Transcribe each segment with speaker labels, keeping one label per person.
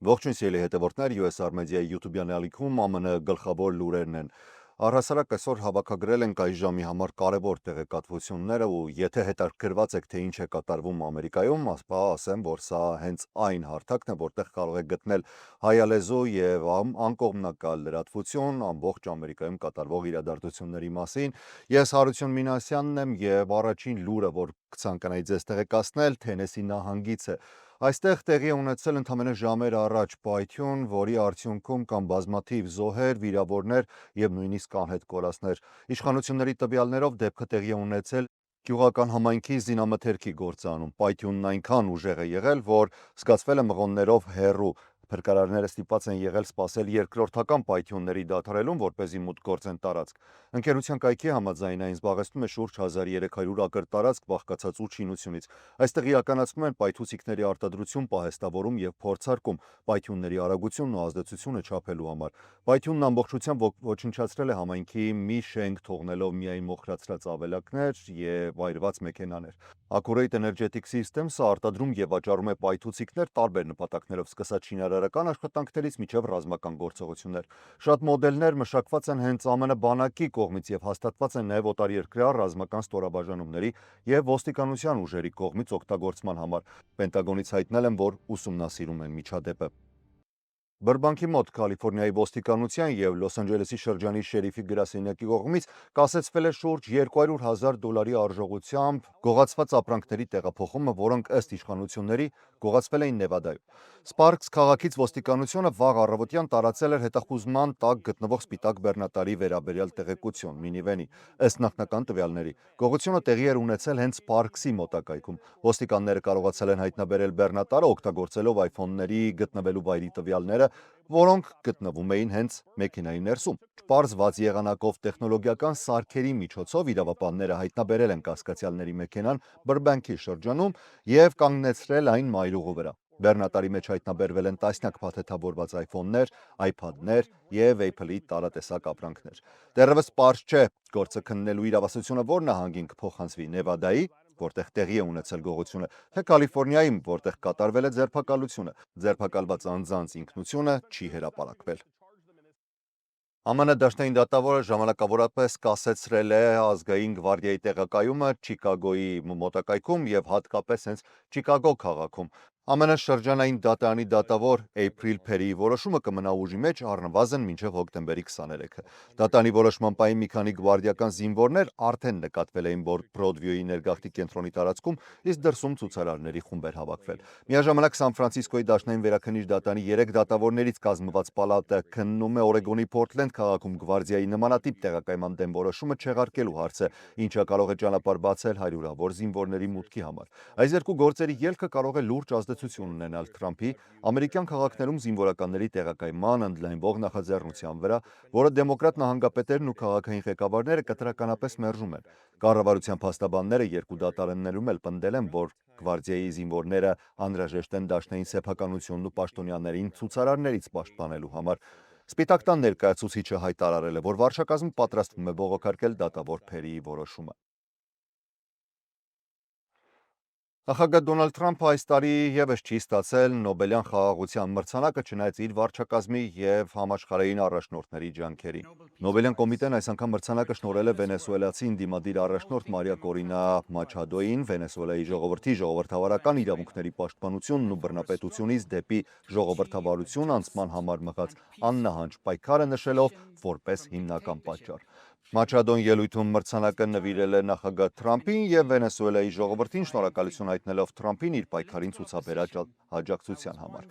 Speaker 1: Ողջույն սիրելի հետևորդներ, US Armedia-ի YouTube-յան ալիքում ԱՄՆ գլխավոր լուրերն են։ Առհասարակ այսօր հավաքագրել ենք այս ժամի համար կարևոր տեղեկատվությունները ու եթե հետաքրքրված եք թե ինչ է կատարվում Ամերիկայում, ապա ասեմ, որ սա հենց այն հարթակն է, որտեղ կարող եք գտնել հայալեզու եւ անկողմնակալ լրատվություն ամբողջ Ամերիկայում կատարվող իրադարձությունների մասին։ Ես Հարություն Մինասյանն եմ եւ առաջին լուրը, որ կցանկանայի ձեզ տեղեկացնել, Թենեսի նահանգից է։ Այստեղ տեղի է ունեցել ընդամենը ժամեր առաջ պայթյուն, որի արդյունքում կան բազմաթիվ զոհեր, վիրավորներ եւ նույնիսկ անհետ կորածներ։ Իշխանությունների տվյալներով դեպքը տեղի է ունեցել գյուղական համայնքի զինամթերքի գործանում։ Պայթյունն այնքան ուժեղ է եղել, որ զգացվել է մղոններով հեռու։ Փրկարարները ստիպված են եղել սպասել երկրորդական պայթյունների դադարելուն, որպեսզի մուտք գործեն տարածք։ Ընկերության կայքի համաձայն այն զբաղեցնում է շուրջ 1300 ակր տարածք բաղկացած 8 շինությունից։ Այստեղ իրականացնում են պայթուցիկների արտադրություն, պահեստավորում եւ փորձարկում, պայթյունների արագությունն ու ազդեցությունը չափելու համար։ Պայթյունն ամբողջությամբ ոչնչացրել է համայնքի մի շենք, թողնելով միայն մոխրացրած ավելակներ եւ այրված մեքենաներ։ Accurate Energetic Systems-ը արտադրում եւ վաճառում է պայթուցիկներ տարբեր նպատակներով, սկսած շինարարական աշխատանքներից մինչև ռազմական գործողություններ։ Շատ մոդելներ մշակված են հենց ԱՄՆ բանակի կողմից եւ հաստատված են նաեւ օտարերկրյա ռազմական ստորաբաժանումների եւ ոստիկանության ուժերի կողմից օգտագործման համար։ Պենտագոնից հայտնել են, որ ուսումնասիրում են միջադեպը։ Բրբանքի մոտ Կալիֆոռնիայի ոստիկանության եւ Լոս Անջելեսի շրջանի շերիֆի գրասենյակի կողմից կասեցվել է շուրջ $200,000 արժողությամբ գողացված ապրանքների տեղափոխումը, որոնք ըստ իշխանությունների գողացվել էին Նևադայում։ Սպարքս քաղաքից ոստիկանությունը վաղ առավոտյան տարածել էր հետախուզման տակ գտնվող սպիտակ բեռնատարի վերաբերյալ տեղեկություն մինիվենի։ Ըստ նախնական տվյալների, գողությունը տեղի էր ունեցել հենց Սպարքսի մոտակայքում։ Ոստիկանները կարողացել են հայտնաբերել բեռնատարը օգտագործելով iPhone-ների գտնվելու վայրի տվյալները, որոնք գտնվում էին հենց մեքենայի ներսում։ Չպարզված եղանակով տեխնոլոգիական սարքերի միջոցով իրավապանները հայտնաբերել են կասկածյալների մեքենան Բրբանքի շրջանում եւ կանգնեցրել այն մայրուղու վրա։ Բեռնատարի մեջ հայտնաբերվել են տասնյակ փաթեթավորված iPhone-ներ, iPad-ներ եւ Apple-ի տարատեսակ ապրանքներ։ Դեռևս պարզ չէ գործը քննելու իրավասությունը որ նահանգին կփոխանցվի Նևադայի, որտեղ տեղի է ունեցել գողությունը, թե Կալիֆոռնիայում, որտեղ կատարվել է ձերբակալությունը։ Ձերբակալված անձանց ինքնությունը չի հրապարակվել։ ԱՄՆ դաշնային դատավորը ժամանակավորապես կասեցրել է ազգային գվարդիայի տեղակայումը Չիկագոյի մոտակայքում եւ հատկապես հենց Չիկագո քաղաքում։ ԱՄՆ շրջանային դատարանի դատավոր Էյփրիլ Փերիի որոշումը կմնա ուժի մեջ առնվազն մինչև հոկտեմբերի 23-ը։ Դատարանի որոշման պահին մի քանի գվարդիական զինվորներ արդեն նկատվել էին Բրոդվեյի ներգաղթի կենտրոնի տարածքում, իսկ դրսում ցուցարարների խումբ էր հավաքվել։ Միաժամանակ Սան Ֆրանցիսկոյի դաշնային վերաքննիչ դատարանի 3 դատավորներից կազմված պալատը քննում է Օրեգոնի Պորտլենդ քաղաքում գվարդիայի նմանատիպ տեղակայման դեմ որոշումը չեղարկելու հարցը, ինչը կարող է ճանապարհ բացել հարյուրավոր զինվորների մուտքի համար։ Այս երկու գործերի ելքը կարող է լուրջ ազդեցություն ունենալ Թրամփի ամերիկյան քաղաքներում զինվորականների տեղակայման ընդլայնվող նախաձեռնության վրա, որը դեմոկրատ նահանգապետերն ու քաղաքային ղեկավարները կտրականապես մերժում են։ Կառավարության փաստաբանները երկու դատարաններում էլ պնդել են, որ գվարդիայի զինվորները անհրաժեշտ են դաշնային սեփականությունն ու պաշտոնյաներին ցուցարարներից պաշտպանելու համար։ Սպիտակ տան ներկայացուցիչը հայտարարել է, որ վարչակազմը պատրաստվում է բողոքարկել դատավոր Փերիի որոշումը։ Նախագահ Դոնալդ Թրամփը այս տարի եւս չի ստացել Նոբելյան խաղաղության մրցանակը, չնայած իր վարչակազմի եւ համաշխարհային առաջնորդների ջանքերին։ Նոբելյան կոմիտեն այս անգամ մրցանակը շնորհել է վենեսուելացի ընդդիմադիր առաջնորդ Մարիա Կորինա Մաչադոին, Վենեսուելայի ժողովրդի ժողովրդավարական իրավունքների պաշտպանությունն ու բռնապետությունից դեպի ժողովրդավարություն անցման համար մղած աննահանջ պայքարը նշելով որպես հիմնական պատճառ։ Մաչադոն ելույթում մրցանակը նվիրել է նախագահ Թրամփին եւ Վենեսուելայի ժողովրդին շնորհակալություն հայտնելով Թրամփին իր պայքարին ցուցաբերած աջակցության համար։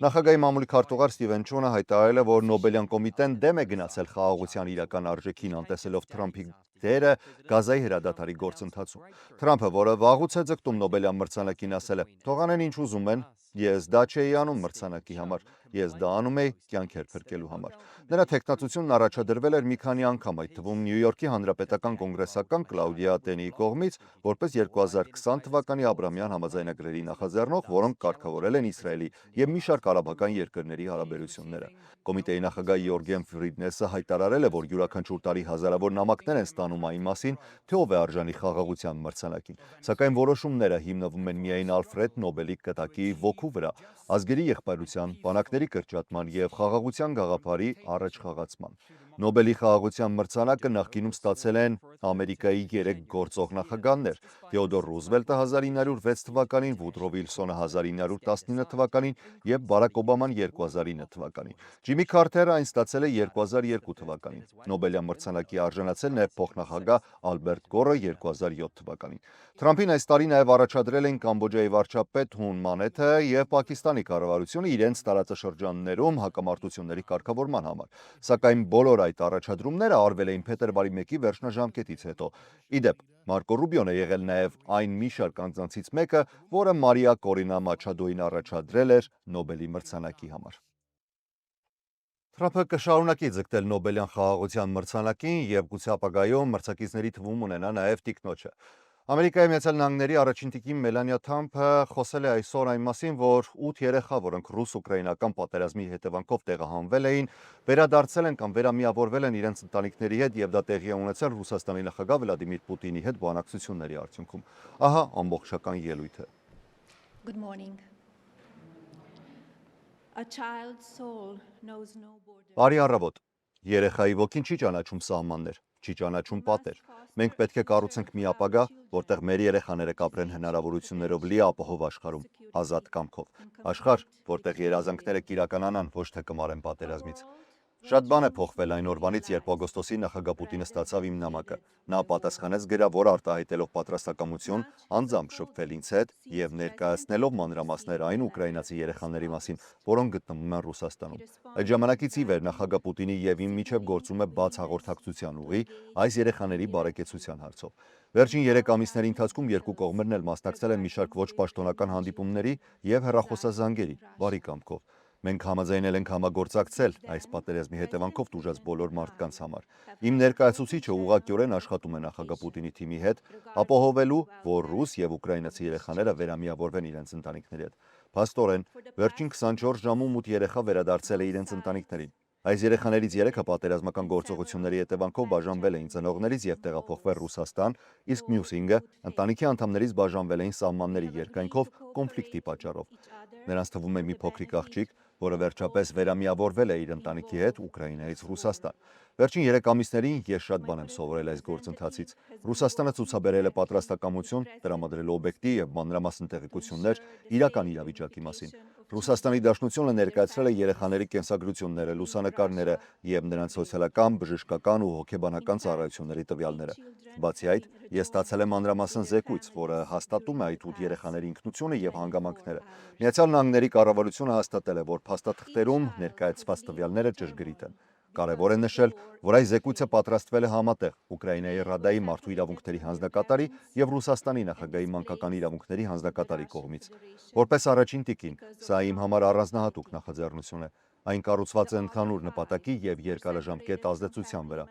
Speaker 1: Նախագահի մամուլի քարտուղար Ստիվեն Չոնը հայտարարել է, որ Նոբելյան կոմիտեն դեմ է գնացել խաղաղության իրական արժեքին, անտեսելով Թրամփի դերը Գազայի հրադադարի գործընթացում։ Թրամփը, որը վաղուց է ձգտում Նոբելյան մրցանակին, ասել է. «Թող անեն ինչ ուզում են, ես դա չէի անում մրցանակի համար, ես դա անում էի կյանքեր փրկելու համար»։ Նրա թեկնածությունն առաջադրվել էր մի քանի անգամ, այդ թվում Նյու Յորքի հանրապետական կոնգրեսական Կլաուդիա Տենիի կողմից, որպես 2020 թվականի Աբրամյան համաձայնագրերի նախաձեռնող, որոնք կարգավորել են Իսրայելի եւ մի շարք արաբական երկրների հարաբերությունները։ Կոմիտեի նախագահ Յորգեն Ֆրիդնեսը հայտարարել է, որ յուրաքանչյուր տարի հազարավոր նամակներ են ստանում այն մասին, թե ով է արժանի խաղաղության մրցանակին, սակայն որոշումները հիմնվում են միայն Ալֆրեդ Նոբելի կտակի ոգու կյանքու վրա, ազգերի եղբայրության, բանակների կրճատման և խաղաղության գաղափարի առաջխաղացման։ Նոբելի խաղաղության մրցանակը նախկինում ստացել են Ամերիկայի 3 գործող նախագահներ՝ Թեոդոր Ռուզվելտը 1906 թվականին, Վուդրո Վիլսոնը 1919 թվականին և Բարակ Օբաման 2009 թվականին։ Ջիմի Քարթերը այն ստացել է 2002 թվականին։ Նոբելյան մրցանակի արժանացել նաև փոխնախագահ Ալբերտ Գորը 2007 թվականին։ Թրամփին այս տարի նաև առաջադրել էին Կամբոջայի վարչապետ Հուն Մանեթը և Պակիստանի կառավարությունը իրենց տարածաշրջաններում հակամարտությունների կարգավորման համար։ Սակայն բոլոր այդ առաջադրումները արվել էին փետրվարի 1-ի վերջնաժամկետից հետո։ Իդեպ, Մարկո Ռուբիոն է եղել նաև այն մի շարք անձանցից մեկը, որը Մարիա Կորինա Մաչադոին առաջադրել էր Նոբելի մրցանակի համար։ Թրամփը կշարունակի ձգտել Նոբելյան խաղաղության մրցանակին և գուցե ապագայում մրցակիցների թվում ունենա նաև տիկնոջը։ Ամերիկայի Միացյալ Նահանգների առաջին տիկին Մելանիա Թրամփը խոսել է այսօր այն մասին, որ 8 երեխա, որոնք ռուս-ուկրաինական պատերազմի հետևանքով տեղահանվել էին, վերադարձել են կամ վերամիավորվել են իրենց ընտանիքների հետ և դա տեղի է ունեցել Ռուսաստանի նախագահ Վլադիմիր Պուտինի հետ բանակցությունների արդյունքում։ Ահա ամբողջական ելույթը։
Speaker 2: Good morning. A child's soul knows no border.
Speaker 1: Բարի առավոտ։ Երեխայի ոգին չի ճանաչում սահմաններ, չի ճանաչում պատեր։ Մենք պետք է կառուցենք մի ապագա, որտեղ մեր երեխաները կապրեն հնարավորություններով լի ապահով աշխարհում, ազատ կամքով։ Աշխարհ, որտեղ երազանքները կիրականանան, ոչ թե կմարեն պատերազմից։ Շատ բան է փոխվել այն օրվանից, երբ օգոստոսի նախագահ Պուտինը ստացավ իմ նամակը։ Նա պատասխանեց գրավոր արտահայտելով պատրաստակամություն անձամբ շփվել ինձ հետ և ներկայացնելով մանրամասներ այն ուկրաինացի երեխաների մասին, որոնք գտնվում են Ռուսաստանում։ Այդ ժամանակից ի վեր նախագահ Պուտինի և իմ միջև գործում է բաց հաղորդակցության ուղի այս երեխաների բարեկեցության հարցով։ Վերջին 3 ամիսների ընթացքում երկու կողմերն էլ մասնակցել են մի շարք ոչ պաշտոնական հանդիպումների և հեռախոսազանգերի, բարի կամքով։ Մենք համաձայնել ենք համագործակցել այս պատերազմի հետևանքով տուժած բոլոր մարդկանց համար։ Իմ ներկայացուցիչը ուղղակիորեն աշխատում է նախագահ Պուտինի թիմի հետ, ապահովելու, որ ռուս և ուկրաինացի երեխաները վերամիավորվեն իրենց ընտանիքների հետ։ Փաստորեն, վերջին 24 ժամում 8 երեխա վերադարձել է իրենց ընտանիքներին։ Այս երեխաներից 3-ը պատերազմական գործողությունների հետևանքով բաժանվել էին ծնողներից և տեղափոխվել Ռուսաստան, իսկ մյուս 5-ը ընտանիքի անդամներից բաժանվել էին սահմանների երկայնքով կոնֆլիկտի պատճառով։ Նրանց թվում է մի փոքրիկ աղջիկ, որը վերջապես վերամիավորվել է իր ընտանիքի հետ Ուկրաինայից Ռուսաստան։ Վերջին 3 ամիսներին ես շատ բան եմ սովորել այս գործընթացից։ Ռուսաստանը ցուցաբերել է պատրաստակամություն, տրամադրել օբյեկտիվ և մանրամասն տեղեկություններ իրական իրավիճակի մասին։ Ռուսաստանի Դաշնությունը ներկայացրել է երեխաների կենսագրությունները, լուսանկարները և նրանց սոցիալական, բժշկական ու հոգեբանական ծառայությունների տվյալները։ Բացի այդ, ես ստացել եմ մանրամասն զեկույց, որը հաստատում է այդ 8 երեխաների ինքնությունը և հանգամանքները։ Միացյալ Նահանգների կառավարությունը հաստատել է, որ փաստաթղթերում ներկայացված տվյալները ճշգրիտ են։ Կարևոր է նշել, որ այս զեկույցը պատրաստվել է համատեղ Ուկրաինայի Ռադայի մարդու իրավունքների հանձնակատարի և Ռուսաստանի նախագահի մանկական իրավունքների հանձնակատարի կողմից։ Որպես առաջին տիկին, սա իմ համար առանձնահատուկ նախաձեռնություն է։ Այն կառուցված է ընդհանուր նպատակի և երկարաժամկետ ազդեցության վրա։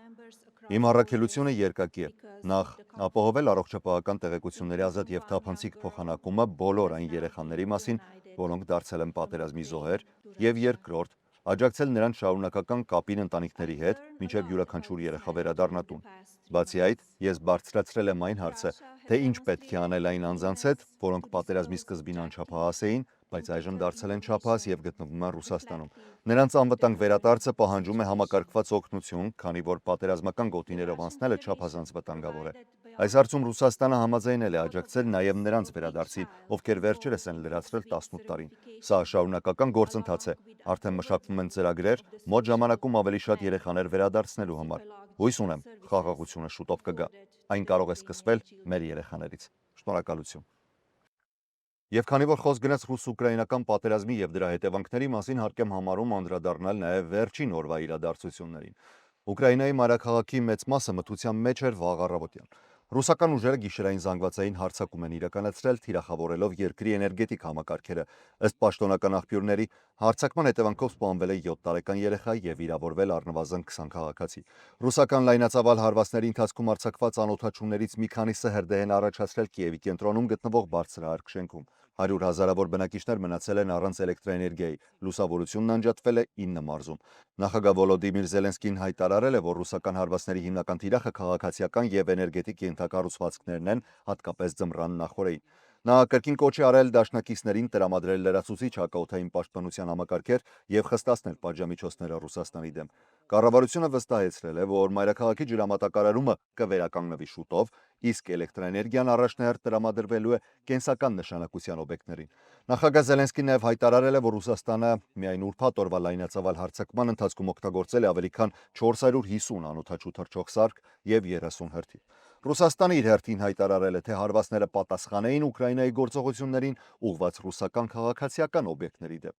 Speaker 1: Իմ առաքելությունը երկակի է։ Նախ, ապահովել առողջապահական տեղեկությունների ազատ և թափանցիկ փոխանակումը բոլոր այն երեխաների մասին, որոնք դարձել են պատերազմի զոհեր, և երկրորդ, աջակցել նրանց շարունակական կապին ընտանիքների հետ, մինչև յուրաքանչյուր երեխա վերադառնա տուն։ Բացի այդ, ես բարձրացրել եմ այն հարցը, թե ինչ պետք է անել այն անձանց հետ, որոնք պատերազմի սկզբին անչափահաս էին, բայց այժմ դարձել են չափահաս և գտնվում են Ռուսաստանում։ Նրանց անվտանգ վերադարձը պահանջում է համակարգված օգնություն, քանի որ պատերազմական գոտիներով անցնելը չափազանց վտանգավոր է։ Այս հարցում Ռուսաստանը համաձայնել է աջակցել նաև նրանց վերադարձին, ովքեր վերջերս են լրացրել 18 տարին։ Սա շարունակական գործընթաց է։ Արդեն մշակվում են ծրագրեր մոտ ժամանակում ավելի շատ երեխաներ վերադարձնելու համար։ Հույս ունեմ, խաղաղությունը շուտով կգա։ Այն կարող է սկսվել մեր երեխաներից։ Շնորհակալություն։ Եվ քանի որ խոսք գնաց ռուս-ուկրաինական պատերազմի և դրա հետևանքների մասին, հարկ եմ համարում անդրադառնալ նաև վերջին օրվա իրադարձություններին։ Ուկրաինայի մայրաքաղաքի մեծ մասը մթության մեջ էր վաղ առավոտյան։ Ռուսական ուժերը գիշերային զանգվածային հարձակում են իրականացրել, թիրախավորելով երկրի էներգետիկ համակարգերը։ Ըստ պաշտոնական աղբյուրների, հարձակման հետևանքով սպանվել է 7 տարեկան երեխա և վիրավորվել առնվազն 20 քաղաքացի։ Ռուսական լայնածավալ հարվածների ընթացքում արձակված անօդաչուներից մի քանիսը հրդեհ են առաջացրել Կիևի կենտրոնում գտնվող բարձրահարկ շենքում։ 100 հազարավոր բնակիչներ մնացել են առանց էլեկտրաէներգիայի, լուսավորությունն անջատվել է 9 մարզում։ Նախագահ Վոլոդիմիր Զելենսկին հայտարարել է, որ ռուսական հարվածների հիմնական թիրախը քաղաքացիական և էներգետիկ ենթակառուցվածքներն են, հատկապես ձմռան նախօրեին։ Նա կրկին կոչ է արել դաշնակիցներին տրամադրել լրացուցիչ հակաօդային պաշտպանության համակարգեր եւ խստացնել պատժամիջոցները Ռուսաստանի դեմ։ Կառավարությունը վստահեցրել է, որ մայրաքաղաքի ջրամատակարարումը կվերականգնվի շուտով, իսկ էլեկտրաէներգիան առաջնահերթ տրամադրվելու է կենսական նշանակության օբյեկտներին։ Նախագահ Զելենսկին նաև հայտարարել է, որ Ռուսաստանը միայն ուրբաթ օրվա լայնածավալ հարձակման ընթացքում օգտագործել է ավելի քան 450 անօդաչու թռչող եւ 30 հրթիռ։ Ռուսաստանը իր հերթին հայտարարել է, թե հարվածները պատասխան էին Ուկրաինայի գործողություններին ուղղված ռուսական քաղաքացիական օբյեկտների դեմ։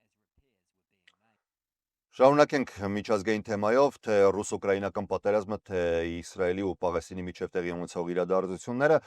Speaker 1: Շարունակենք միջազգային թեմայով, թե ռուս-ուկրաինական պատերազմը, թե Իսրայելի ու Պաղեստինի միջև տեղի ունեցող իրադարձությունները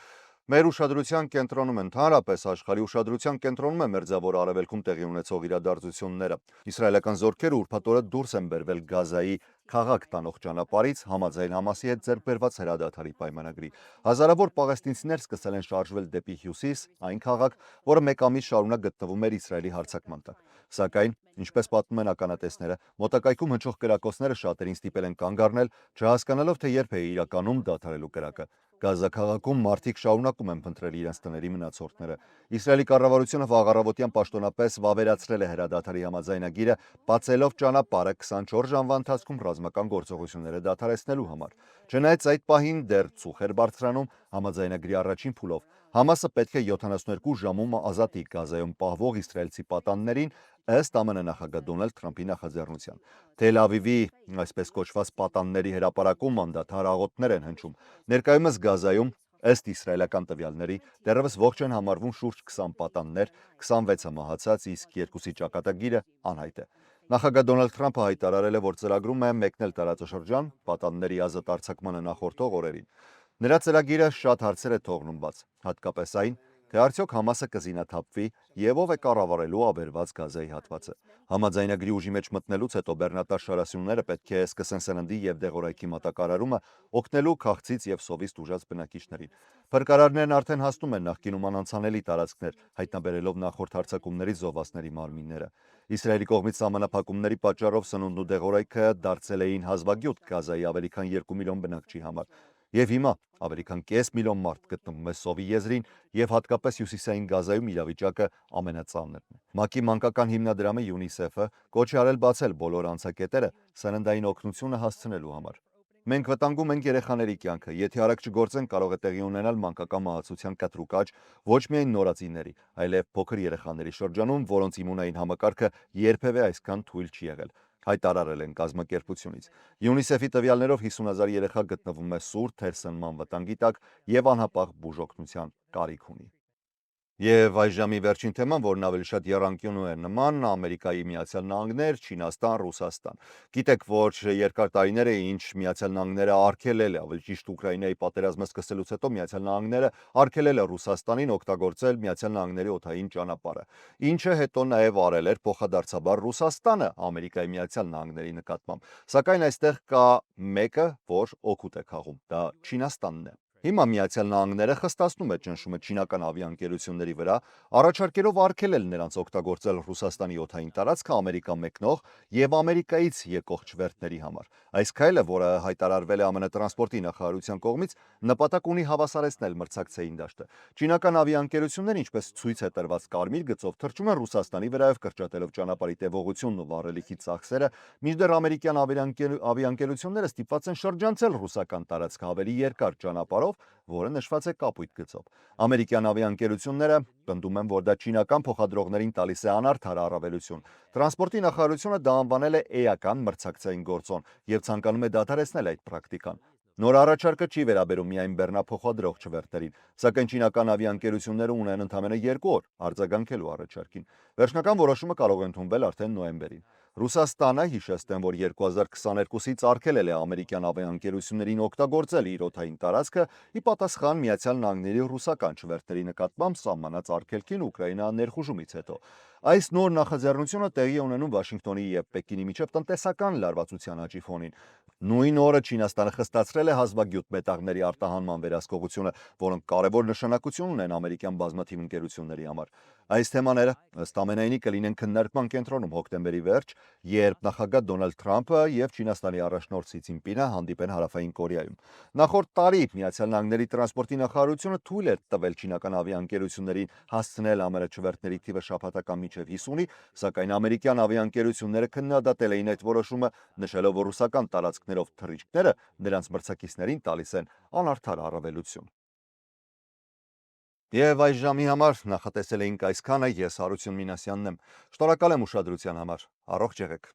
Speaker 1: մեր ուշադրության կենտրոնում են, ընդհանրապես աշխարհի ուշադրության կենտրոնում է Մերձավոր Արևելքում տեղի ունեցող իրադարձությունները։ Իսրայելական զորքերը ուրբաթ օրը դուրս են բերվել Գազայի քաղաք տանող ճանապարհից համաձայն Համասի հետ ձեռք բերված հրադադարի պայմանագրի։ Հազարավոր պաղեստինցիներ սկսել են շարժվել դեպի հյուսիս, այն քաղաք, որը մեկ ամիս շարունակ գտնվում էր Իսրայելի հարձակման տակ։ Սակայն, ինչպես պատմում են ականատեսները, մոտակայքում հնչող կրակոցները շատերին ստիպել են կանգ առնել, չհասկանալով, թե երբ է իրականում դադարելու կրակը։ Գազա քաղաքում մարդիկ շարունակում են փնտրել իրենց տների մնացորդները։ Իսրայելի կառավարությունը վաղ առավոտյան պաշտոնապես վավերացրել է հրադադարի համաձայնագիրը, բացելով ճանապարհը 24 ժամվա ընթացքում ռազմական գործողությունները դադարեցնելու համար։ Չնայած այդ պահին դեռ ծուխ էր բարձրանում համաձայնագրի առաջին փուլով, Համասը պետք է 72 ժամում ազատի Գազայում պահվող իսրայելցի պատաններին, ըստ ԱՄՆ նախագահ Դոնալդ Թրամփի նախաձեռնության։ Թել Ավիվի այսպես կոչված պատանների հրապարակում անդադար աղոթներ են հնչում։ Ներկայումս Գազայում, ըստ իսրայելական տվյալների, դեռևս ողջ են համարվում շուրջ 20 պատաններ, 26-ը մահացած, իսկ 2-ի ճակատագիրը անհայտ է։ Նախագահ Դոնալդ Թրամփը հայտարարել է, որ ծրագրում է մեկնել տարածաշրջան պատանների ազատ արձակմանը նախորդող օրերին։ Նրա ծրագիրը շատ հարցեր է թողնում բաց, հատկապես այն, թե արդյոք Համասը կզինաթափվի եւ ով է կառավարելու ավերված Գազայի հատվածը։ Համաձայնագրի ուժի մեջ մտնելուց հետո բեռնատար շարասյունները պետք է սկսեն սննդի եւ դեղորայքի մատակարարումը, օգնելու քաղցից եւ սովից տուժած բնակիչներին։ Փրկարարներն արդեն հասնում են նախկինում անանցանելի տարածքներ, հայտնաբերելով նախորդ հարձակումների զոհվածների մարմինները։ Իսրայելի կողմից սահմանափակումների պատճառով սնունդն ու դեղորայքը դարձել էին հազվագյուտ Գազայի ավելի քան 2 միլիոն բնակչի համար։ Եվ հիմա ավելի քան կես միլիոն մարդ գտնվում է սովի եզրին եւ հատկապես հյուսիսային Գազայում իրավիճակը ամենածանրն է։ ՄԱԿ-ի մանկական հիմնադրամը UNICEF-ը կոչ է արել բացել բոլոր անցակետերը սննդային օգնությունը հասցնելու համար։ Մենք վտանգում ենք երեխաների կյանքը, եթե արագ չգործեն, կարող է տեղի ունենալ մանկական մահացության կտրուկ աճ ոչ միայն նորածինների, այլև փոքր երեխաների շրջանում, որոնց իմունային համակարգը երբևէ այսքան թույլ չի եղել, հայտարարել են կազմակերպությունից։ UNICEF-ի տվյալներով 50,000 երեխա գտնվում է սուր թերսնման վտանգի տակ եւ անհապաղ բուժօգնության կարիք ունի։ Եվ այժմի վերջին թեման, որն ավելի շատ եռանկյունու է նման, Ամերիկայի Միացյալ Նահանգներ, Չինաստան, Ռուսաստան։ Գիտեք, որ երկար տարիներ է, ինչ Միացյալ Նահանգները արգելել է, ավելի ճիշտ Ուկրաինայի պատերազմը սկսելուց հետո Միացյալ Նահանգները արգելել է Ռուսաստանին օգտագործել Միացյալ Նահանգների օդային ճանապարհը, ինչը հետո նաև արել էր փոխադարձաբար Ռուսաստանը Ամերիկայի Միացյալ Նահանգների նկատմամբ։ Սակայն այստեղ կա մեկը, որ օգուտ է քաղում, դա Չինաստանն է։ Հիմա Միացյալ Նահանգները խստացնում է ճնշումը չինական ավիաընկերությունների վրա, առաջարկելով արգելել նրանց օգտագործել Ռուսաստանի օդային տարածքը Ամերիկա մեկնող եւ Ամերիկայից եկող չվերթների համար։ Այս քայլը, որը հայտարարվել է ԱՄՆ տրանսպորտի նախարարության կողմից, նպատակ ունի հավասարեցնել մրցակցային դաշտը։ Չինական ավիաընկերությունները, ինչպես ցույց է տրված կարմիր գծով, թռչում են Ռուսաստանի վրայով կրճատելով ճանապարհի տևողությունն ու վառելիքի ծախսերը, մինչդեռ ամերիկյան ավիաընկերությունները ստիպված են շրջանցել ռուսական տարածքը ավելի երկար ճանապարհով, որը նշված է կապույտ գծով։ Ամերիկյան ավիաընկերությունները պնդում են, որ դա չինական փոխադրողներին տալիս է անարդար առավելություն։ Տրանսպորտի նախարարությունը դա անվանել է էական մրցակցային գործոն եւ ցանկանում է դադարեցնել այդ պրակտիկան։ Նոր առաջարկը չի վերաբերում միայն բեռնափոխադրող չվերթերին, սակայն չինական ավիաընկերությունները ունեն ընդամենը 2 օր արձագանքելու առաջարկին։ Վերջնական որոշումը կարող է ընդունվել արդեն նոյեմբերին։ Ռուսաստանը, հիշեցնեմ, որ 2022-ից արգելել է ամերիկյան ավիաընկերություններին օգտագործել իր օդային տարածքը ի պատասխան Միացյալ Նահանգների ռուսական չվերթերի նկատմամբ սահմանած արգելքին Ուկրաինա ներխուժումից հետո։ Այս նոր նախաձեռնությունը տեղի է ունենում Վաշինգտոնի եւ Պեկինի միջև տնտեսական լարվածության աճի ֆոնին։ Նույն օրը Չինաստանը խստացրել է հազվագյուտ մետաղների արտահանման վերահսկողությունը, որոնք կարևոր նշանակություն ունեն ամերիկյան բազմաթիվ ընկերությունների համար։ Այս թեմաները ըստ ամենայնի կլինեն քննարկման կենտրոնում հոկտեմբերի վերջ, երբ նախագահ Դոնալդ Թրամփը եւ Չինաստանի առաջնորդ Սի Ցինպինը հանդիպեն Հարավային Կորեայում։ Նախորդ տարի Միացյալ Նահանգների տրանսպորտի նախարարությունը թույլ էր տվել չինական ավիաընկերություններին հասցնել ԱՄՆ չվերթների թիվը շաբաթական մինչև 50-ի, սակայն ամերիկյան ավիաընկերությունները քննադատել էին այդ որոշումը, նշելով, որ ռուսական տարածքներով թռիչքները նրանց մրցակիցներին տալիս են անարդար առավելություն։ Եվ այս ժամի համար նախատեսել էինք այսքանը, ես Հարություն Մինասյանն եմ։ Շնորհակալ եմ ուշադրության համար։ Առողջ եղեք։